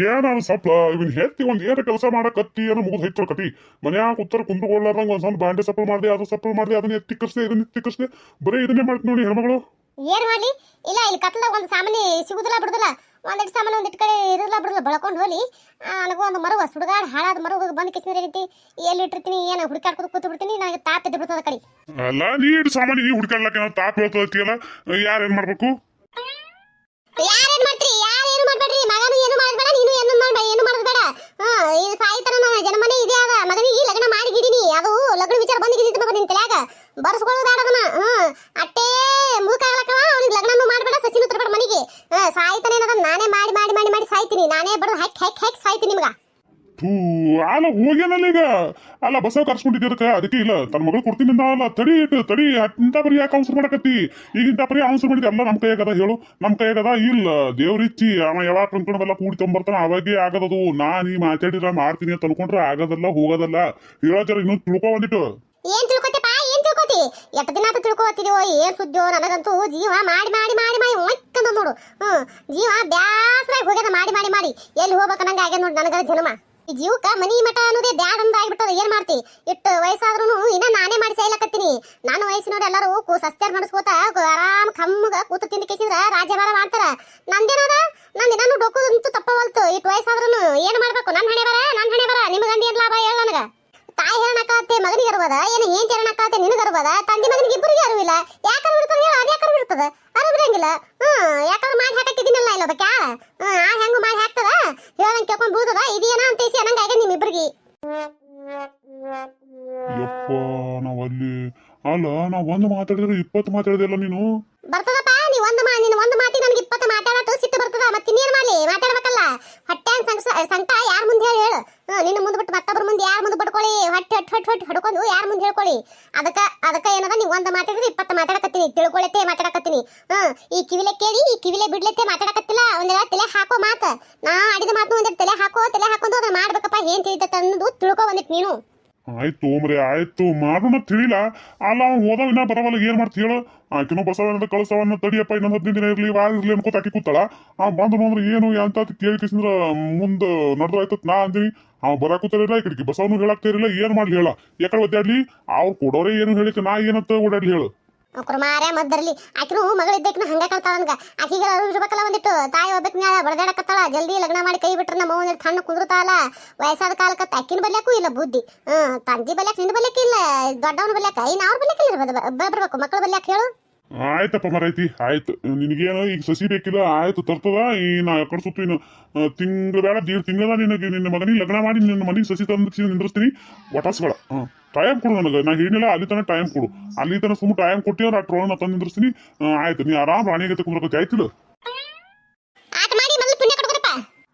ಏನಾದ್ರು ಸಪ್ಲ ಇವನ್ ಹೆತ್ತಿ ಒಂದ್ ಏನ ಕೆಲಸ ಮಾಡಕತ್ತಿ ಏನೋ ಮುಗಿದ್ ಹೈತ್ಕೊಳಕತಿ ಮನ್ಯಾಗ ಉತ್ತರ ಕುಂದ್ರಗೊಳ್ಳಾರ್ದಂಗ ಒಂದ್ ಸ್ವಲ್ಪ ಬಾಂಡೆ ಸಪ್ಪಳ ಮಾಡ್ದೆ ಅದು ಸಪ್ಪಳ ಮಾಡ್ದೆ ಅದನ್ನ ಎತ್ತಿಕ್ಕರ್ಸ್ದೆ ಇದನ್ನ ಎತ್ತಿಕ್ಕರ್ಸ್ದೆ ಬರೀ ಇದನ್ನೇ ಮಾಡ್ತೀನಿ ನೋಡಿ ಹೆಣ್ಮಗಳು. ಏನ್ ಮಾಡ್ಲಿ? ಇಲ್ಲ ಇಲ್ಲಿ ಕತ್ಲಾಗ ಒಂದು ಸಾಮಾನಿ ಸಿಗುದಿಲ್ಲ ಬಿಡುದಿಲ್ಲ, ಒಂದಿಟ್ಟು ಸಾಮಾನು ಒಂದಿಟ್ಟು ಕಡೆ ಇರಲ್ಲ ಬಿಡುದಿಲ್ಲ ಬೆಳ್ಕೊಂಡು ಹೋಲಿ. ನನಗೂ ಒಂದು ಮರವ ಸುಡುಗಾಡ್ ಹಾಳಾದ ಮರವ ಬಂದ್ ಕಿಸಿನ ರೀತಿ ಎಲ್ಲಿ ಇಟ್ಟಿರ್ತೀನಿ ಏನು ಹುಡುಕಾಡ್ಕೊಂಡು ಕೂತು ಬಿಡ್ತೀನಿ, ನನಗೆ ತಾಪ ಎದ್ದು ಬಿಡ್ತದ ಕಡೆ. ಅಲ್ಲ ನೀರು ಸಾಮಾನ್ಯ ನೀ ಹುಡುಕಾಡ್ಲಕ್ಕ ಏನೋ ತಾಪ ಹೇಳ್ತದಲ್ಲ, ಯಾರೇನ್ ಮಾಡ್ಬೇಕು? ಯಾರೇನ್ ಮಾಡ್ತೀರಿ? ಯಾರೇನು ಮಾಡ್ಬೇಡ್ರಿ, ಮಗನು ಏನು ಮಾಡಬೇಡ, ನೀನು ಏನು ಮಾಡಬೇಡ. ಇದು ಸಾಯಿತನ ನನ್ನ ಜನ್ಮನೇ ಇದೆ ಅದ. ಮಗನಿಗೆ ಲಗ್ನ ಮಾಡಿ ಗಿಡಿನಿ, ಅದು ಲಗ್ನ ವಿಚಾರ ಬಂದು ಗಿಡಿತ ನಿನ್ ತಲೆಯಾಗ ಬರ್ಸ್ಕೊಳ್ಳೋದು ಬೇಡದನ. ಅಟ್ಟೇ ಮುದುಕಾಗ್ಲಕ್ಕವ ಅವ್ನಿಗೆ ಲಗ್ನನು ಮಾಡಬೇಡ, ಸಸಿನು ತರಬೇಡ ಮನೆಗೆ. ಸಾಯ್ತಾನೆ ಏನದ ನಾನೇ ಮಾಡಿ ಮಾಡಿ ಮಾಡಿ ಮಾಡಿ ಸಾಯ್ತೀನಿ, ನಾನೇ ಬಡದು ಹೆಕ್ ಸಾಯ್ತೀನಿ ನಿಮ್ಗ. ಥೂ ಅಲ್ಲ ಹೋಗ್ಯಾನಲ್ಲ ಈಗ. ಅಲ್ಲ ಬಸ್ಸಾಗ ಕರ್ಸ್ಕೊಂಡಿದ್ದೆ ಅದಕ್ಕೆ ಇಲ್ಲ ತನ್ನ ಮಗಳು ಕೊಡ್ತೀನಿ ಅಲ್ಲ. ತಡಿ ಇಂಥ ಬರೀ ಯಾಕೆ ಅವಸರ ಮಾಡಕತ್ತಿ? ಈಗ ಇಂಥ ಬರೀ ಅವಸರ ಮಾಡಿದ್ದೆ ಎಲ್ಲ ನಮ್ಮ ಕೈಯಾಗದ ಹೇಳು, ನಮ್ಮ ಕೈಯಾಗದ ಇಲ್ಲ. ದೇವ್ರಿಚ್ಚಿ ಅವ ಯಾವಾಗ ಅನ್ಕೊಂಡವೆಲ್ಲ ಕೂಡಿ ತೊಂಬರ್ತಾನ ಅವಾಗೇ ಆಗದದು. ನೀ ಮಾತಾಡಿರ ಮಾಡ್ತೀನಿ ಅಂತ ಅನ್ಕೊಂಡ್ರೆ ಆಗೋದಲ್ಲ ಹೋಗೋದಲ್ಲ. ಹೇಳೋ ಜರ ಇನ್ನೊಂದು ತಿಳ್ಕೊ ಬಂದಿಟ್ಟು. ಏನ್ ತಿಳ್ಕೊತಿಪ್ಪ? ಏನ್ ತಿಳ್ಕೊತಿ? ಎಷ್ಟು ದಿನ ಅಂತ ತಿಳ್ಕೊತಿದೀವೋ ಏನ್ ಸುದ್ದಿಯೋ? ನನಗಂತೂ ಜೀವ ಮಾಡಿ ಮಾಡಿ ಮಾಡಿ ಮಾಡಿ ಒಕ್ಕಂದ ನೋಡು. ಜೀವ ಬ್ಯಾಸರಾಗಿ ಹೋಗ್ಯದ ಮಾಡಿ ಮಾಡಿ ಮಾಡಿ. ಎಲ್ಲಿ ಹೋಗ್ಬೇಕನ್ನಂಗ ಆಗ್ಯದ ನೋಡಿ ನನಗ ಜನ್ಮ. ಈ ಜೀವಕ್ಕ ಮನಿ ಮಠ ಅನ್ನೋದೇ ಬ್ಯಾಡ್ ಅಂತ ಆಗ್ಬಿಟ್ಟದ. ಏನ್ ಮಾಡ್ತಿ? ಇಟ್ಟು ವಯಸ್ಸಾದ್ರೂ ಇನ್ನ ನಾನೇ ಮಾಡಿ ಸಾಯ್ಲಕತ್ತೀನಿ. ನಾನು ವಯಸ್ಸಿನವ್ರು ಎಲ್ಲರೂ ಸಸ್ತ್ಯಾರ ನಡೆಸ್ಕೋತ ಆರಾಮ್ ಕಮ್ಮಗ ಕೂತು ತಿಂದು ಕೇಸಿದ್ರ ರಾಜ್ಯಭಾರ ಮಾಡ್ತಾರ. ನಂದೇನದ? ನಾನು ಡೊಕ್ಕದಂತೂ ತಪ್ಪವಲ್ತು. ಇಟ್ಟು ವಯಸ್ಸಾದ್ರೂ ಏನ್ ಮಾಡ್ಬೇಕು? ನನ್ನ ಹಣೆ ಬರ ನಿಮ್ಗಂಡಿ ಏನ್ ಲಾಭ ಹೇಳ ನನಗ? ತಾಯಿ ಹೇಳಕ್ಕಾಗತ್ತೆ ಮಗನಿಗೆ ಅರುವದ, ಏನು ಏನ್ ಹೇಳಕ್ಕಾಗತ್ತೆ ನಿನಗೆ ಅರುವದ? ತಂದೆ ಮಗನಿಗೆ ಇಬ್ಬರಿಗೆ ಅರಿವಿಲ್ಲ. ಯಾಕಂದ್ರೆ ಬಿಡ್ತದ ಹೇಳ? ಅದು ಯಾಕಂದ್ರೆ ಬಿಡ್ತದ? ಅರಿವಿರಂಗಿಲ್ಲ. ಯಾಕಂದ್ರೆ ಮಾಡಿ ಹಾಕಿದ್ದೀನಲ್ಲ ಇಲ್ಲ ಬಕ್ಕ. ಹೆಂಗು ಮಾಡಿ ಹಾಕ್ತದ ಹೇಳಂಗೆ ಕೇಳ್ಕೊಂಡ್ ಬೀಳ್ತದ. ಇದೇನ ಅಂತೇಸಿ ಅನ್ನಂಗ ಆಗ ನಿಮ್ಮಿಬ್ಬರಿಗೆ. ಯಪ್ಪ ನಾವಲ್ಲಿ ಅಲ್ಲ ನಾವ್ ಒಂದು ಮಾತಾಡಿದ್ರೆ 20 ಮಾತಾಡಿದೆಲ್ಲ ನೀನು. ಬರ್ತದಪ್ಪ ನೀ ಒಂದು ಮಾತಿ ನನಗೆ 20 ಮಾತಾಡಟ್ಟು ಸಿಟ್ಟು ಬರ್ತದ. ಮತ್ತೆ ಇನ್ನೇನ್ ಮಾಡ್ಲಿ? ಮಾತಾಡ್ಬೇಕಲ್ಲ. ಹೊಟ್ಟೆ ಸಂಕಟ ಯಾರ ಮುಂದೆ ಹೇಳು? ನಿನ್ನ ಮುಂದೆ ಬಿಟ್ಟು ಮತ್ತೊಬ್ಬರ ಮುಂದೆ ಯಾರ ಮುಂದೆ ಬಡ್ಕೊಳ್ಳಿ? ಹೊಟ್ಟೆ ಹೊಡ್ಕೊಂಡು ಯಾರ ಮುಂದೆ ಹೇಳ್ಕೊಳ್ಳಿ? ಅದಕ್ಕ ಏನದ ನೀವು ಒಂದು ಮಾತಾಡಿದ್ರೆ 20 ಮಾತಾಡಕತ್ತೀನಿ. ತಿಳ್ಕೊಳತ್ತೆ ಮಾತಾಡಕತ್ತೀನಿ. ಈ ಕಿವಿಲೆ ಕೇಳಿ ಈ ಕಿವಿಲೆ ಬಿಡ್ಲತ್ತೆ ಮಾತಾಡಕತ್ತಿಲ್ಲ. ಒಂದೆಲ್ಲ ತಲೆ ಹಾಕೋ ಮಾತ. ನಾ ಆಡಿದ ಮಾತು ಒಂದೆರಡು ತಲೆ ಹಾಕೊಂಡು ಅದನ್ನ ಮಾಡ್ಬೇಕಪ್ಪ. ಏನ್ ತಿಳಿತ ಅನ್ನೋದು ತಿಳ್ಕೊ ಬಂದಿತ್ತು ನೀನು. ಆಯ್ತು ಮರೆ ಆಯ್ತು ಮಾಡೋಣ ತಿಳಿಲ್ಲ. ಅಲ್ಲ ಅವ್ನು ಹೋದವ ಇನ್ನ ಬರವಲ್ಲ ಏನ್ ಮಾಡ್ತಿ ಹೇಳು? ಆಕಿನೂ ಬಸವನ್ನ ಕಳಸವನ್ನ ತಡಿಯಪ್ಪ ಇನ್ನೊಂದು 15 ದಿನ ಇರ್ಲಿ ವಾರ ಇರ್ಲಿ ಅನ್ಕೋತ ಆಕಿ ಕೂತಾಳ. ಬಂದು ಅಂದ್ರೆ ಏನು ಅಂತ ಕೇಳಿಕಿಸಿದ್ರ ಮುಂದೆ ನಡೆದಾಯ್ತತ್ ನಾ ಅಂದಿನಿ. ಬರಾಕೂತಾರಿಲ್ಲ ಈ ಕಡೆಗೆ ಬಸವನು ಹೇಳಾಕ್ತಾರಿಲ್ಲ. ಏನ್ ಮಾಡ್ಲಿ ಹೇಳ? ಯಾಕಡೆ ಒದ್ದಾಡ್ಲಿ? ಅವ್ರು ಕೊಡೋರೇ ಏನು ಹೇಳಿಕ ನಾ ಏನಂತ ಓಡಾಡ್ಲಿ ಹೇಳು? ಕುರ್ಮಾರೇ ಮದ್ದರ್ಲಿ ಆಕಿನೂ ಮಗಳಿದ್ದಕ್ಕಿನ ಹಂಗ ಕಲ್ತಾಳ. ನನ್ಗ ಆಕಿಗೆ ಇರ್ಬೇಕಲ್ಲ ಒಂದಿಟ್ಟು. ತಾಯಿ ಒಬ್ಬಕ್ ಬಡದಾಡಕತ್ತಾಳ. ಜಲ್ದಿ ಲಗ್ನ ಮಾಡಿ ಕೈ ಬಿಟ್ರ ನಮ್ಮ ಒಂದಿಟ್ಟು ತಣ್ಣ ಕುಂದ್ರತಾಳ. ವಯಸ್ಸಾದ ಕಾಲಕ್ಕ ಅಕ್ಕಿನ ಬಲ್ಯಾಕು ಇಲ್ಲ ಬುದ್ಧಿ. ತಂದಿ ಬಲ್ಯಾಕ ನಿನ್ನ ಬಲ್ಯಾಕ ಇಲ್ಲ, ದೊಡ್ಡವನ ಬಲ್ಯಾಕ ಇನ್ನು ಅವ್ರ ಬಲ್ಯಾಕ ಇಲ್ಲ ಬರ್ಬೇಕು ಮಕ್ಕಳ ಬಲ್ಯಾಕ ಹೇಳು. ಆಯ್ತಪ್ಪ ಮರೈತಿ ಆಯ್ತು. ನಿನಗೇನು ಈಗ ಸಸಿ ಬೇಕಿಲ್ಲ ಆಯ್ತು ತರ್ತದ. ಈ ನಾ ಯಾಕಡೆ ಸುತ್ತು ಇನ್ನು ತಿಂಗಳು ಬೇಡ 1.5 ತಿಂಗಳ ನಿನ್ನ ಮಗನಿಗೆ ಲಗ್ನ ಮಾಡಿ ನಿನ್ನ ಮನೆಗೆ ಸಸಿ ತಂದು ನಿಂದ್ರಿಸ್ತೀನಿ. ಒಟಾಸ್ಬೇಡ. ಟೈಮ್ ಕೊಡು ನನಗೆ. ನಾ ಹೇಳಿಲ್ಲ ಅಲ್ಲಿ ತನಕ ಟೈಮ್ ಕೊಡು. ಅಲ್ಲಿ ತನಕ ಸುಮ್ಮನೆ ಟೈಮ್ ಕೊಟ್ಟಿದ್ರೆ ಆ ಟ್ರೋನ್ ತಂದು ನಿಂದ್ರಿಸ್ತೀನಿ. ಆಯ್ತು ನೀ ಆರಾಮ್ ರಾಣಿಗೆ ಕುಂದ್ರಕತ್ತಿ ಆಯ್ತಿಲ್ಲ?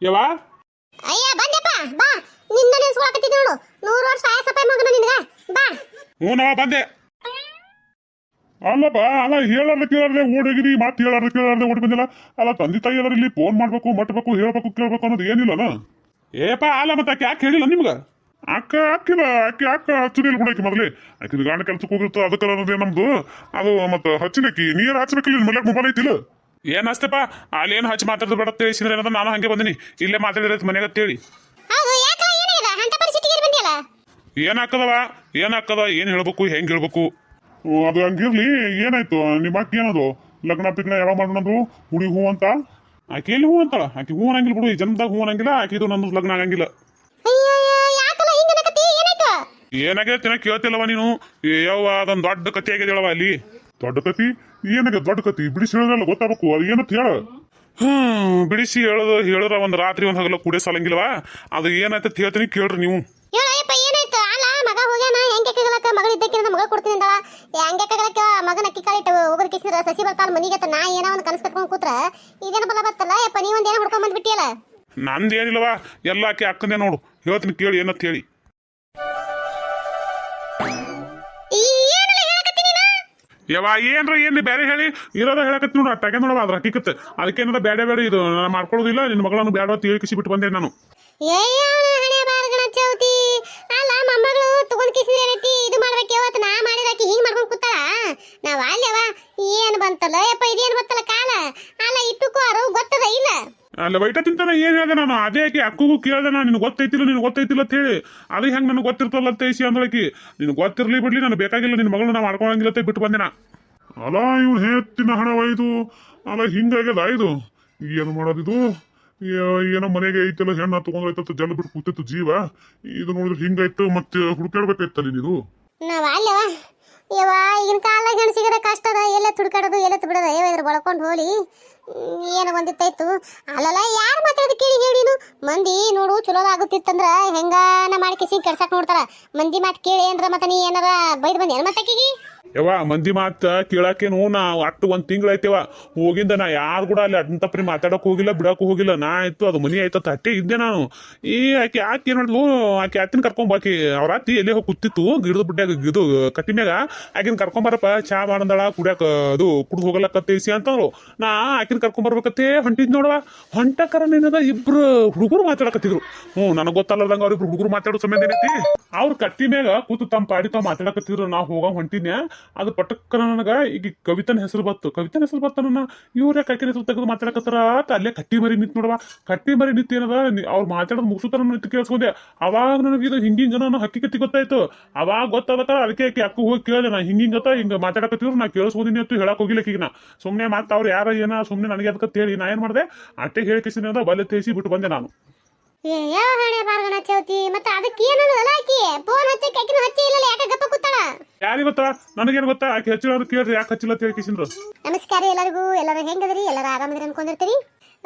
ಯವಾ ಅಯ್ಯ ಬಂದೆಪ್ಪ ಬಾ. ನಿನ್ನ ನೆನ್ಸ್ಕೊಳಕತ್ತಿದ್ದೆ ನೋಡು. 100 ವರ್ಷ ಆಯಸಪ್ಪ ಮಗನ ನಿನಗ. ಬಾ. ಹ್ಞೂ ನಾ ಬಂದೆ. ಅಲ್ಲಪ್ಪ ಅಲ್ಲ ಹೇಳಾರ್ದೆ ಕೇಳಾರ್ದೆ ಓಡೋಗಿರಿ ಮಾತು ಹೇಳಾರ್ದೆ ಕೇಳಾರ್ದೆ ಓಡಿ ಬಂದಿಲ್ಲ. ಅಲ್ಲ ತಂದೆ ತಾಯಿ ಎಲ್ಲರೂ ಇಲ್ಲಿ ಫೋನ್ ಮಾಡ್ಬೇಕು ಮಟ್ಬೇಕು ಹೇಳ್ಬೇಕು ಕೇಳ್ಬೇಕು ಅನ್ನೋದು ಏನಿಲ್ಲನ? ಏಪ ಅಲ್ಲ ಮತ್ತೆ ಆಕೆ ಯಾಕೆ ಹೇಳಿಲ್ಲ ನಿಮ್ಗೆ? ಅಕ್ಕಿಲ್ಲ ಅಕ್ಕ ಹಚ್ಚಿಲ್ಲ ಬಿಡಾಕಿ ಮೊದಲೇ. ಆಕಿನ ಗಾಂಡ ಕೆಲ್ಸಕ್ಕೆ ಹೋಗಿರ್ತ ಅದಕ್ಕೆ ಅನ್ನೋದೇ ನಮ್ದು. ಅದು ಮತ್ತೆ ಹಚ್ಚಿನಕಿ ನೀರು ಹಚ್ಬೇಕಿಲ್ಲ ಮಲ್ಯಾಗ ಮೊಬೈಲ್ ಐತಿಲ್ಲ? ಏನ್ ಅಷ್ಟೇಪ ಅಲ್ಲಿ ಏನು ಹಚ್ಚಿ ಮಾತಾಡೋದು ಬೇಡ ತಿಳಿಸಿದ್ರೆ ಏನದ ನಾನು ಹಂಗೆ ಬಂದಿನಿ. ಇಲ್ಲೇ ಮಾತಾಡಿರತ್ತೆ ಮನೆಯಾಗ ಅಂತೇಳಿ. ಏನಾಕದ ಏನ್ ಹೇಳ್ಬೇಕು ಹೆಂಗ್ ಹೇಳ್ಬೇಕು? ಅದು ಹಂಗಿರ್ಲಿ. ಏನಾಯ್ತು ನಿಮ್ಮ ಅಕ್ಕ ಏನದು ಲಗ್ನ ಪಿಗ್ನ ಯಾವಾಗ ಮಾಡೋಣದು? ಹುಡಿ ಹೂ ಅಂತ ಆಕೆ ಎಲ್ಲಿ ಹೂ ಅಂತಾಳ? ಆಕೆ ಹೂ ಅನ್ನಂಗಿಲ್ಲ ಬಿಡು. ಈ ಜನ್ಮದಾಗ ಹೂ ಅನ್ನಂಗಿಲ್ಲ. ಆಕಿದು ನಂದು ಲಗ್ನ ಆಗಂಗಿಲ್ಲ. ಏನಾಗಿದೆ ತಿನ್ನ ಕೇಳ್ತಿಲ್ಲವ ನೀನು? ಯಾವ ಅದೊಂದು ದೊಡ್ಡ ಕತಿ ಆಗಿದೆ ಹೇಳವ ಅಲ್ಲಿ. ದೊಡ್ಡ ಕತಿ ಏನಾಗ? ದೊಡ್ಡ ಕತಿ ಬಿಡಿಸಿ ಹೇಳೋದಲ್ಲ ಗೊತ್ತಾಗಬೇಕು. ಅದು ಏನಂತ ಹೇಳ? ಬಿಡಿಸಿ ಹೇಳಿದ್ರ ಒಂದ್ ರಾತ್ರಿ ಒಂದ್ ಹಗಲ ಕುಡಿಯೋ ಸಾಲಂಗಿಲ್ವಾ? ಅದು ಏನಾಯ್ತ ಹೇಳ್ತೀನಿ ಕೇಳ್ರಿ ನೀವು. ಮಗಳು ಕೊಡ್ತೀನಿ ಅಂದಳ. ಹೆಂಗೆ ಮಗನ ಅಕ್ಕಿ ಕಾಳಿಟ್ಟು ಹೋಗೋದ್ ಕಿಸಿದ್ರ ಸಸಿ ಬರ್ತಾಳ ಮನಿಗೆ. ನಾ ಏನೋ ಒಂದು ಕನಸು ಕಟ್ಕೊಂಡ್ ಕೂತ್ರ ಇದೇನು ಬಲ ಬರ್ತಲ್ಲ. ಯಪ್ಪ ನೀವೊಂದು ಏನೋ ಹುಡ್ಕೊಂಡ್ ಬಂದ್ಬಿಟ್ಟಿಯಲ್ಲ. ನಂದೇನಿಲ್ಲವಾ ಎಲ್ಲ ಆಕೆ ಅಕ್ಕಂದೇ ನೋಡು. ಹೇಳ್ತೀನಿ ಕೇಳಿ ಏನಂತ ಹೇಳಿ. ಯವಾ ಏನ್ರ ಏನ್ ಬೇರೆ ಹೇಳಿ ಇರೋದ ಹೇಳಕತ್ತಿ ನೋಡು. ಅಟ್ಟಾಗೆ ನೋಡವ ಅದ್ರ ಹಕ್ಕಿಕತ್. ಅದಕ್ಕೇನದ ಬೇಡ ಇದು ನಾನು ಮಾಡ್ಕೊಳ್ಳೋದಿಲ್ಲ. ನಿನ್ನ ಮಗಳನ್ನು ಬೇಡ ಅಂತ ಹೇಳಿಕಿಸಿ ಬಿಟ್ಟು ಬಂದೆ ನಾನು. ಅಲ್ಲ ಮೊಮ್ಮಗಳು ತಗೊಂಡ್ ಕಿಸಿದ್ರೆ ಏನೈತಿ? ಇದು ಮಾಡ್ಬೇಕು ಇವತ್ತು ನಾ ಮಾಡಿದಾಕಿ ಹಿಂಗ್ ಮಾಡ್ಕೊಂಡ್ ಕೂತಾಳ. ನಾವ್ ಅಲ್ಲೇವ ಏನ್ ಬಂತಲ್ಲ ಯಪ್ಪ ಇದೇನ್ ಬತ್ತಲ್ಲ ಕಾಲ. ಅಲ್ಲ ಇಟ್ಟುಕೋರು ಗೊತ್ತದ ಇಲ್ಲ? ಅಲ್ಲ ವೈಟ ತಿಂತಾನ ಏನ್ ಹೇಳ್ದೆ ನಾನು ಅದೇ ಆಕಿ ಅಕ್ಕಗೂ ಕೇಳ್ದೆ ನಾನು ನಿನ್ಗೆ ಗೊತ್ತೈತಿಲ್ಲ ಅಂತ ಹೇಳಿ ಅದು ಹೆಂಗ್ ನನಗೆ ಗೊತ್ತಿರ್ತಲ್ಲ ಅಂತ ಐಸಿ ಅಂದಳಕಿ ನಿನ್ಗೆ ಗೊತ್ತಿರ್ಲಿ ಬಿಡ್ಲಿ ನಾನು ಬೇಕಾಗಿಲ್ಲ ನಿನ್ನ ಮಗಳು ನಾ ಮಾಡ್ಕೊಳಂಗಿಲ್ಲ ಅಂತ ಬಿಟ್ಟು ಬಂದೆ ನಾ ಅಲ್ಲ ಇವ್ನು ಹೇಳ್ತಿನ ಹಣ ಒಯ್ದು ಅಲ್ಲ ಹಿಂಗಾಗ್ಯದ ಇದು ಏನು ಮಾಡೋದಿದು ಏನೋ ಮನೆಗೆ ಐತಲ್ಲ ಹೆಣ್ಣು ತಗೊಂಡೈತ ಜಲ್ ಬಿಟ್ಟು ಕೂತಿತ್ತು ಜೀವ ಇದು ನೋಡಿದ್ರೆ ಹಿಂಗಾಯ್ತು ಮತ್ತೆ ಹುಡುಕಾಡ್ಬೇಕಾಯ್ತಲ್ಲ ನೀನು ನಾವ್ ಅಲ್ಲವ ಯವ್ವ ಈಗಿನ ಕಾಲದಾಗ ಹೆಣ್ಣು ಸಿಗದ ಕಷ್ಟ ಅದ ಎಲ್ಲ ತುಡ್ಕಾಡೋದು ಎಲ್ಲ ಬಿಡೋದು ಇದ್ರ ಬಳಕೊಂಡು ಹೋಲಿ ಏನೋ ಒಂದಿತ್ತಾಯ್ತು ಅಲ್ಲಲ್ಲ ಯಾರು ಮಾತಾಡೋದು ಕೇಳಿ ಹೇಳಿನು ಮಂದಿ ನೋಡು ಚಲೋದಾಗುತ್ತಿತ್ತಂದ್ರ ಹೆಂಗಾನ ಮಾಡಿ ಕಿಸಿ ಕೆಡ್ಸಕ್ ನೋಡ್ತಾರ ಮಂದಿ ಮಾತು ಕೇಳಿ ಏನ್ರ ಮತ್ತೆ ನೀ ಏನಾರ ಬೈದ್ ಬಂದಿ ಏನ್ ಮತ್ತಾಕಿಗಿ ಯವ್ವ ಮಂದಿ ಮಾತ ಕೇಳಾಕೇನು ನಾ ಅಟ್ಟು ಒಂದ್ ತಿಂಗಳಾಯ್ತೇವ ಹೋಗಿಂದ ನಾ ಯಾರು ಕೂಡ ಅಲ್ಲಿ ಅಡ್ನ ತಪ್ಪ್ರಿ ಮಾತಾಡಕ್ ಹೋಗಿಲ್ಲ ಬಿಡಕ್ ಹೋಗಿಲ್ಲ ನಾ ಆಯ್ತು ಅದು ಮನಿ ಆಯ್ತು ಅಟ್ಟೆ ಇದ್ದೆ ನಾನು ಆಕೆ ಏನ್ ಮಾಡಿದ್ಲು ಆಕೆ ಅತ್ತಿನ ಕರ್ಕೊಂಬಾಕಿ ಅವ್ರ ಅತ್ತಿ ಎಲ್ಲೇ ಹೋಗಿ ಕೂತಿತ್ತು ಗಿಡದ ಬುಡ್ಡ್ಯಾಗ ಇದು ಕಟ್ಟಿ ಮ್ಯಾಗ ಆಕಿನ ಕರ್ಕೊಂಬಾರಪ್ಪ ಚಾ ಮಾಡಂದಳ ಕುಡಿಯಾಕ ಅದು ಕುಡ್ದು ಹೋಗಲಕತ್ತೈಸಿ ಅಂತಂದ್ರು ನಾ ಆಕಿನ ಕರ್ಕೊಂಬರ್ಬೇಕತ್ತೆ ಹೊಂಟಿದ್ ನೋಡವ ಹೊಂಟಕರ ಏನದ ಇಬ್ರು ಹುಡುಗರು ಮಾತಾಡಕತ್ತಿದ್ರು ನನಗ್ ಗೊತ್ತಲ್ಲದಂಗ ಅವ್ರಿಬ್ರು ಹುಡುಗರು ಮಾತಾಡೋ ಸಮಯ ಏನೈತಿ ಅವ್ರ ಕಟ್ಟಿ ಮ್ಯಾಗ ಕೂತು ತಮ್ಮ ಪಾಡಿ ತಾವ್ ಮಾತಾಡಕತ್ತಿದ್ರು ನಾ ಹೋಗ ಹೊಂಟಿದ್ನ್ಯಾ ಅದು ಪಟಕ್ಕನ ನನಗ ಈಗ ಕವಿತನ ಹೆಸರು ಬತ್ತ ನನ್ನ ಇವ್ರ ಕಾಕಿನ ಹೆಸರು ತೆಗೆದು ಮಾತಾಡಕತ್ತಾರ ಅಲ್ಲೇ ಕಟ್ಟಿ ಮರಿ ನಿಂತ್ ನೋಡವ ಕಟ್ಟಿ ಮರಿ ನಿಂತ ಏನದ ಅವ್ರು ಮಾತಾಡೋದು ಮುಗಿಸುತ್ತಾರ ನಿಂತು ಕೇಳಿಸ್ಕೊಂಡೆ ಅವಾಗ ನನಗೆ ಇದು ಹಿಂಗಿಂಗ ನಾನು ಹಕ್ಕಿ ಗೊತ್ತಾಯ್ತು ಅವಾಗ ಗೊತ್ತಾಗತ್ತ ಅದಕ್ಕೆ ಅಕ್ಕ ಹೋಗಿ ಕೇಳಿದೆ ನಾ ಹಿಂಗಿಂಗತ್ತ ಹಿಂಗ ಮಾತಾಡಕತ್ತಿದ್ರು ನಾ ಕೇಳಿಸ್ಬೋದಿನಿ ಅಂತ ಹೇಳಕ್ ಹೋಗಿಲ್ಲ ಈಗ ನಾ ಸುಮ್ನೆ ಮಾತು ಅವ್ರು ಯಾರ ಏನ ಸುಮ್ನೆ ನನಗೆ ಅದಕ್ಕೆ ಹೇಳಿ ನಾ ಏನ್ ಮಾಡಿದೆ ಅಟ್ಟೆ ಹೇಳಿಕಿಸಿನ ಬಲೆ ತೇಸಿ ಬಿಟ್ಟು ಬಂದೆ ನಾನು ಯಾವ ಹಣೆ ಬಾರ್ಗಣ ಚೌತಿ ಮತ್ತೆ ಅದಕ್ಕೆ ಏನಲ್ಲ ಆಕಿ ಫೋನ್ ಹಚ್ಚಿ ಆಕಿನ ಹಚ್ಚಿ ಇಲ್ಲ ಯಾಕೆ ಗಪ್ಪ ಕೂತಾಳ ಯಾರಿಗೆ ಗೊತ್ತಾ ನನಗೇನು ಗೊತ್ತಾ ಆಕೆ ಹಚ್ಚಿರೋರು ಕೇಳ್ರಿ ಯಾಕೆ ಹಚ್ಚಿಲ್ಲ ಅಂತ ಹೇಳಿಕಿಸಿದ್ರು ನಮಸ್ಕಾರ ಎಲ್ಲರಿಗೂ ಎಲ್ಲರೂ ಹೆಂಗದ್ರಿ ಎಲ್ಲರೂ ಆರಾಮದಿರಿ ಅನ್ಕೊಂಡಿರ್ತೀರಿ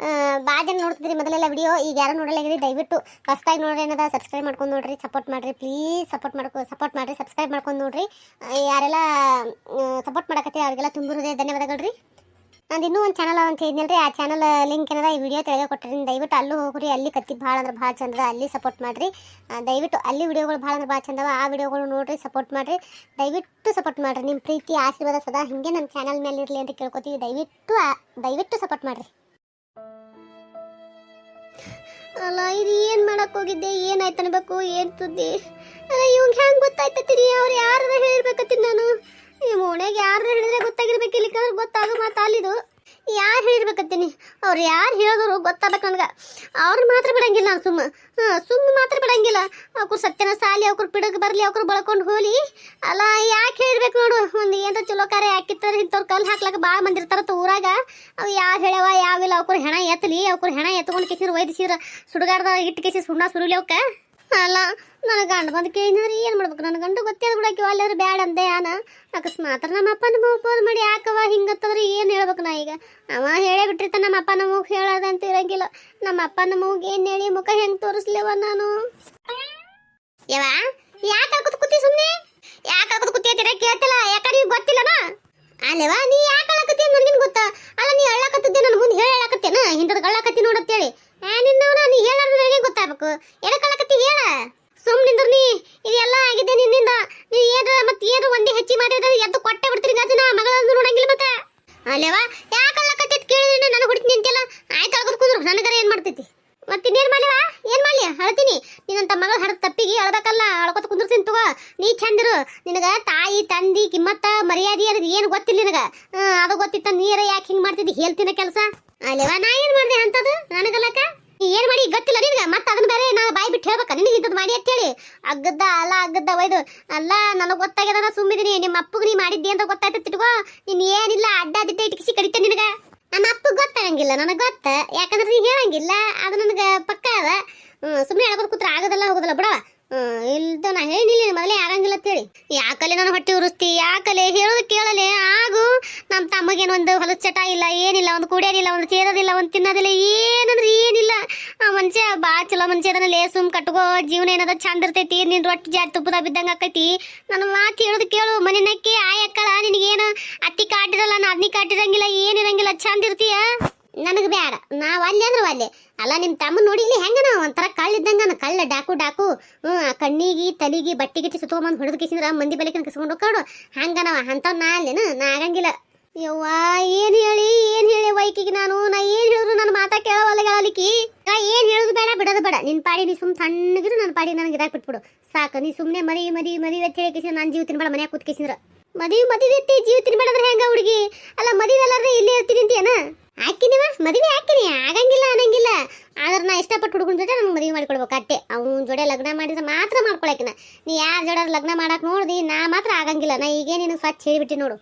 ಭಾಳ ಜನ ನೋಡ್ತಿದ್ರಿ ಮೊದಲೆಲ್ಲ ವಿಡಿಯೋ ಈಗ ಯಾರು ನೋಡಲಾಗಿರಿ ದಯವಿಟ್ಟು ಫಸ್ಟ್ ಟೈಮ್ ನೋಡ್ರಿ ಏನದ ಸಬ್ಸ್ಕ್ರೈಬ್ ಮಾಡ್ಕೊಂಡು ನೋಡ್ರಿ ಸಪೋರ್ಟ್ ಮಾಡ್ರಿ ಪ್ಲೀಸ್ ಸಪೋರ್ಟ್ ಮಾಡ್ರಿ ಸಬ್ಸ್ಕ್ರೈಬ್ ಮಾಡ್ಕೊಂಡು ನೋಡ್ರಿ ಯಾರೆಲ್ಲ ಸಪೋರ್ಟ್ ಮಾಡಕತ್ತೀರಿ ಅವ್ರಿಗೆಲ್ಲ ತುಂಬಿರೋದೇ ಧನ್ಯವಾದಗಳು ರೀ ನಂದು ಇನ್ನೂ ಒಂದು ಚಾನಲ್ ಅಂತ ಹೇಳಿದ್ನಲ್ರಿ ಆ ಚಾನಲ್ ಲಿಂಕ್ ಏನದ ಈ ವಿಡಿಯೋ ತೆಳಗೆ ಕೊಟ್ಟಿರಿ ದಯವಿಟ್ಟು ಅಲ್ಲೂ ಹೋಗ್ರಿ ಅಲ್ಲಿ ಕತ್ತಿ ಭಾಳ ಅಂದ್ರೆ ಭಾಳ ಚಂದ ಅಲ್ಲಿ ಸಪೋರ್ಟ್ ಮಾಡಿರಿ ದಯವಿಟ್ಟು ಅಲ್ಲಿ ವಿಡಿಯೋಗಳು ಭಾಳ ಅಂದ್ರೆ ಭಾಳ ಚಂದವ ಆ ವಿಡಿಯೋಗಳು ನೋಡ್ರಿ ಸಪೋರ್ಟ್ ಮಾಡಿರಿ ದಯವಿಟ್ಟು ಸಪೋರ್ಟ್ ಮಾಡಿರಿ ನಿಮ್ಮ ಪ್ರೀತಿ ಆಶೀರ್ವಾದ ಸದಾ ಹಿಂಗೆ ನಮ್ಮ ಚಾನಲ್ ಮೇಲೆ ಇರಲಿ ಅಂತ ಕೇಳ್ಕೊತೀವಿ ದಯವಿಟ್ಟು ಸಪೋರ್ಟ್ ಮಾಡಿರಿ ಅಲ್ಲ ಇದು ಏನು ಮಾಡಕ್ಕೆ ಹೋಗಿದ್ದೆ ಏನಾಯ್ತು ಅನ್ಬೇಕು ಏನು ಸುದ್ದಿ ಅಲ್ಲ ಇವಂಗೆ ಹೆಂಗೆ ಗೊತ್ತಾಯ್ತತ್ತೀರಿ ಅವ್ರು ಯಾರು ಹೇಳ್ಬೇಕತ್ತೀನಿ ನಾನು ಈ ಮೋಣೆಗೆ ಯಾರು ಹೇಳಿದ್ರೆ ಗೊತ್ತಾಗಿರ್ಬೇಕು ಇಲ್ಲಿಕಂದ್ರೆ ಗೊತ್ತಾಗೋ ಮಾತು ಅಲ್ಲಿದು ಯಾರು ಹೇಳಿರ್ಬೇಕತ್ತೀನಿ ಅವ್ರು ಯಾರು ಹೇಳಿದ್ರು ಗೊತ್ತಾಗಬೇಕು ನನಗೆ ಅವ್ರು ಮಾತ್ರ ಬಿಡಂಗಿಲ್ಲ ನಾನು ಸುಮ್ಮ ಮಾತ್ರ ಬಿಡಂಗಿಲ್ಲ ಅವ್ರು ಸತ್ಯನ ಸಾಲಿ ಅವ್ರು ಬಿಡಕ್ಕೆ ಬರಲಿ ಅವ್ರು ಬಳಕೊಂಡು ಹೋಲಿ ಅಲ್ಲ ಯಾಕೆ ಹೇಳಿರ್ಬೇಕು ನೋಡು ಒಂದು ಏನರ ಚಲೋ ಕಾರ್ಯ ಹಾಕಿರ್ತಾರೆ ಇಂಥವ್ರು ಕಲ್ಲು ಹಾಕ್ಲಕ್ಕೆ ಭಾಳ ಮಂದಿ ಇರ್ತಾರತ್ತ ಊರಾಗ ಅವು ಯಾರು ಹೇಳ್ಯಾವ ಯಾವಿಲ್ಲ ಅವ್ರು ಹೆಣ ಎತ್ತಲಿ ಅವ್ರು ಹೆಣ ಎತ್ಕೊಂಡು ಕೇಸಿರು ಒಯ್ದಿಸಿರ ಸುಡುಗಾಡ್ದ ಇಟ್ಟು ಕೇಸಿ ಸುಣ್ಣ ಸುರುಲಿ ಅವಕ್ಕೆ ಅಲ್ಲ ನನ್ನ ಗಂಡ ಬಂದು ಕೇಳಿದ್ರಿ ಏನು ಮಾಡ್ಬೇಕು ನನ್ನ ಗಂಡು ಗೊತ್ತೇ ಬಿಡಕ್ಕೆ ಅಲ್ಲಾದ್ರೆ ಬ್ಯಾಡ ಅಂದೆ ನಾನು ಅಕಸ್ಮಾತ್ ನಮ್ಮ ಅಪ್ಪನ ಫೋನ್ ಮಾಡಿ ಯಾಕವ ಹಿಂಗತ್ತಂದ್ರೆ ಏನು ಹೇಳ್ಬೇಕು ನಾ ಈಗ ಅವ ಹೇಳೇ ಬಿಟ್ಟಿರ್ತಾನೆ ನಮ್ಮ ಅಪ್ಪ ನಮಗೆ ಹೇಳೋದಂತ ಇರಂಗಿಲ್ಲ ನಮ್ಮ ಅಪ್ಪ ನಮಗೆ ಏನು ಹೇಳಿ ಮುಖ ಹೆಂಗೆ ತೋರಿಸ್ಲೇವ ನಾನು ಯವ ಯಾಕೆ ಹಾಕೋದು ಕೂತಿ ಸುಮ್ಮನೆ ಯಾಕೆ ಹಾಕೋದು ಕೂತಿ ಅಂತೀರ ಕೇಳ್ತಿಲ್ಲ ಯಾಕೆ ನೀವು ಗೊತ್ತಿಲ್ಲನ ಅಲ್ಲವ ನೀ ಯಾಕೆ ಹೇಳಕತ್ತಿ ನನಗೇನು ಗೊತ್ತಾ ಅಲ್ಲ ನೀ ಹೇಳಕತ್ತಿದ್ದೆ ನನ್ನ ಮುಂದೆ ಹೇಳಕತ್ತೇನ ಹಿಂದದ ಕಳ್ಳಕತ್ತಿ ನೋಡತ್ತೇಳಿ ನಿನ್ನವನ ನೀ ಹೇಳೋದು ನನಗೆ ಗೊತ್ತಾಗಬೇಕು ಎದಕ್ಕೆ ಕಳ್ಳಕತ್ತಿ ಹೇಳ ಸುಮ್ಮನಿಂದ್ರ ನೀ ಇದೆಲ್ಲ ಆಗಿದೆ ನಿನ್ನಿಂದ ನೀ ಏನ್ರ ಮತ್ತೆ ಏನ್ರ ಒಂದೇ ಹೆಚ್ಚಿ ಮಾಡಿದ್ರೆ ಎದ್ದು ಕೊಟ್ಟೆ ಬಿಡ್ತೀರಿ ಗಾಜನ ಮಗಳಂದು ನೋಡಂಗಿಲ್ಲ ಮತ್ತೆ ಅಲ್ಲೇವಾ ಯಾಕೆ ಕಳ್ಳಕತ್ತಿ ಕೇಳಿದ್ರೆ ನನಗೆ ಹೊಡಿತೀನಿ ಅಂತೆಲ್ಲ ಆಯ್ತು ಅಳ್ಕೊತ್ ಕುಂದ್ರು ನನಗರ ಏನು ಮಾಡ್ತೈತಿ ಮತ್ತೆ ಇನ್ನೇನು ಮಾಡ್ಲಿವ ಏನು ಮಾಡ್ಲಿ ಅಳ್ತೀನಿ ನೀನಂತ ಮಗಳು ಹಡದ ತಪ್ಪಿಗೆ ಅಳ್ಬೇಕಲ್ಲ ಅಳ್ಕೊತ ಕುಂದಿರ್ತೀನಿ ತಗೋ ನೀ ಚಂದಿರು ನಿನಗ ತಾಯಿ ತಂದಿ ಕಿಮ್ಮತ್ತ ಮರ್ಯಾದೆ ಅನ್ನೋದು ಏನು ಗೊತ್ತಿಲ್ಲ ನಿನಗ ಅದು ಗೊತ್ತಿತ್ತ ನೀರ ಯಾಕೆ ಹಿಂಗೆ ಮಾಡ್ತಿದ್ದಿ ಹೇಳ್ತೀನ ಕೆಲಸ ಅಲ್ಲೇವಾ ನಾ ಏನು ಮಾಡಿದೆ ಅಂತದು ನನಗಲ್ಲಕ್ಕ ನೀ ಏನು ಮಾಡಿ ಗೊತ್ತಿಲ್ಲ ನಿನಗೆ ಮತ್ತೆ ಅದನ್ನ ಬೇರೆ ನಾನು ಬಾಯಿ ಬಿಟ್ಟು ಹೇಳ್ಬೇಕ ನಿನಗೆ ಇಂಥದ್ದು ಮಾಡಿ ಅಂತೇಳಿ ಅಗ್ಗದ್ದ ಒಯ್ದು ಅಲ್ಲ ನನಗೆ ಗೊತ್ತಾಗ್ಯದ ನಾ ಸುಮ್ಮಿದ್ದೀನಿ ನಿಮ್ಮ ಅಪ್ಪಗೆ ನೀ ಮಾಡಿದ್ದಿ ಅಂತ ಗೊತ್ತಾಯ್ತು ತಿಟ್ಕೋ ನೀನು ಏನಿಲ್ಲ ಅಡ್ಡ ದಿಟ್ಟ ಇಟ್ಕಿಸಿ ಕಡಿತೆ ನಿನಗ ನಮ್ಮ ಅಪ್ಪಗೆ ಗೊತ್ತಾಗಂಗಿಲ್ಲ ನನಗೆ ಗೊತ್ತ ಯಾಕಂದ್ರೆ ನೀ ಹೇಳಂಗಿಲ್ಲ ಅದು ನನಗೆ ಪಕ್ಕ ಅದ ಸುಮ್ಮನೆ ಹೇಳ್ಬೋದು ಕೂತ್ರೆ ಆಗೋದಲ್ಲ ಹೋಗೋದಲ್ಲ ಬಿಡವ ಇಲ್ದ ನಾ ಹೇಳಿಲ್ಲ ಮೊದಲೇ ಆಗಂಗಿಲ್ಲ ಅಂತೇಳಿ ಯಾಕಲೆ ನಾನು ಹೊಟ್ಟೆ ಉರಿಸ್ತಿ ಯಾಕಲೆ ಹೇಳೋದು ಕೇಳಲೆ ಆಗು ನಮ್ಮ ತಮ್ಮಗೇನು ಒಂದು ಹೊಲದ ಚಟ ಇಲ್ಲ ಏನಿಲ್ಲ ಒಂದು ಕುಡಿಯೋದಿಲ್ಲ ಒಂದು ಸೇರೋದಿಲ್ಲ ಒಂದು ತಿನ್ನೋದಿಲ್ಲ ಏನಂದ್ರೆ ಏನಿಲ್ಲ ಆ ಮನುಷ್ಯ ಭಾಳ ಚಲೋ ಮನುಷ್ಯ ಅದನ್ನ ಸುಮ್ ಕಟ್ಕೋ ಜೀವನ ಏನದ ಚಂದ ಇರ್ತೈತಿ ನಿನ್ ರೊಟ್ಟಿ ಜಾತಿ ತುಪ್ಪದ ಬಿದ್ದಂಗೆ ಆಕೈತಿ ನನ್ನ ಮಾತು ಹೇಳೋದು ಕೇಳು ಮನೆ ನಕ್ಕಿ ಆಯಕ್ಕಳ ನಿನಗೇನು ಅತ್ತಿ ಕಾಟಿರಲ್ಲ ನಾದ್ನಿ ಕಾಟಿರಂಗಿಲ್ಲ ಏನಿರಂಗಿಲ್ಲ ಚಂದ ಇರ್ತೀಯ ನನಗೆ ಬೇಡ ನಾವು ಅಲ್ಲಿ ಅಂದ್ರೆ ಅಲ್ಲೇ ಅಲ್ಲ ನಿಮ್ಮ ತಮ್ಮ ನೋಡಿ ಇಲ್ಲಿ ಹೆಂಗ ನಾವು ಒಂಥರ ಕಳ್ಳಿದ್ದಂಗ ಕಳ್ಳ ಡಾಕು ಕಣ್ಣಿಗೆ ತಲಿಗೆ ಬಟ್ಟೆಗಿಟ್ಟು ಸುತ್ತಕೊಂಬಂದು ಹೊಡೆದು ಕಿಸಿದ್ರ ಮಂದಿ ಬಲಿಕನ್ ಕಿಸ್ಕೊಂಡು ಹೋಗ್ಕಾಡು ಹಂಗ ನಾವು ಅಂಥವ್ ನಾ ಅಲ್ಲೇನು ನಾ ಆಗಂಗಿಲ್ಲ ಯವ್ವ ಏನು ಹೇಳಿ ವೈಕಿಗೆ ನಾ ಏನು ಹೇಳಿದ್ರು ನನ್ನ ಮಾತಾ ಕೇಳವಲ್ಲ ಹೇಳಲಿಕ್ಕಿ ನಾ ಏನು ಹೇಳೋದು ಬೇಡ ಬಿಡೋದು ಬೇಡ ನಿನ್ನ ಪಾಡಿ ನೀ ಸುಮ್ಮನೆ ಸಣ್ಣಗಿರು ನನ್ನ ಪಾಡಿ ನನಗೆ ಇದಾಗಿ ಬಿಟ್ಬಿಡು ಸಾಕು ನೀ ಸುಮ್ಮನೆ ಮರಿ ಅಂತ ಹೇಳಿ ಕಿಸಿ ನಾನು ಜೀವ ತಿನ್ಬೇಡ ಮನ್ಯಾಗ ಕೂತ್ ಕಿಸಿದ್ರ ಮದುವೆ ಎತ್ತಿ ಜೀವ ತಿನ್ಬೇಡಂದ್ರೆ ಹೆಂಗ ಹುಡುಗಿ? ಅಲ್ಲ ಮದುವೆ ಎಲ್ಲಾದ್ರೆ ಇಲ್ಲೇ ಇರ್ತೀನಿ ಅಂತೀಯನ? ಹಾಕಿನಿವ ಮದುವೆ ಹಾಕಿನಿ, ಆಗಂಗಿಲ್ಲ ಅನ್ನಂಗಿಲ್ಲ. ಆದ್ರೆ ನಾ ಇಷ್ಟಪಟ್ಟು ಹುಡುಗನ ಜೊತೆ ನಂಗೆ ಮದುವೆ ಮಾಡ್ಕೊಡ್ಬೇಕು ಅಟ್ಟೆ. ಅವ್ನ ಜೋಡೆ ಲಗ್ನ ಮಾಡಿದ್ರೆ ಮಾತ್ರ ಮಾಡ್ಕೊಳಕಿನ. ನೀ ಯಾರ ಜೋಡ ಲಗ್ನ ಮಾಡಕ್ ನೋಡ್ದಿ ನಾ ಮಾತ್ರ ಆಗಂಗಿಲ್ಲ. ನಾ ಈಗೇ ನಿನಗೆ ಸ್ವಚ್ಛ ಹೇಳಿಬಿಟ್ಟು ನೋಡು.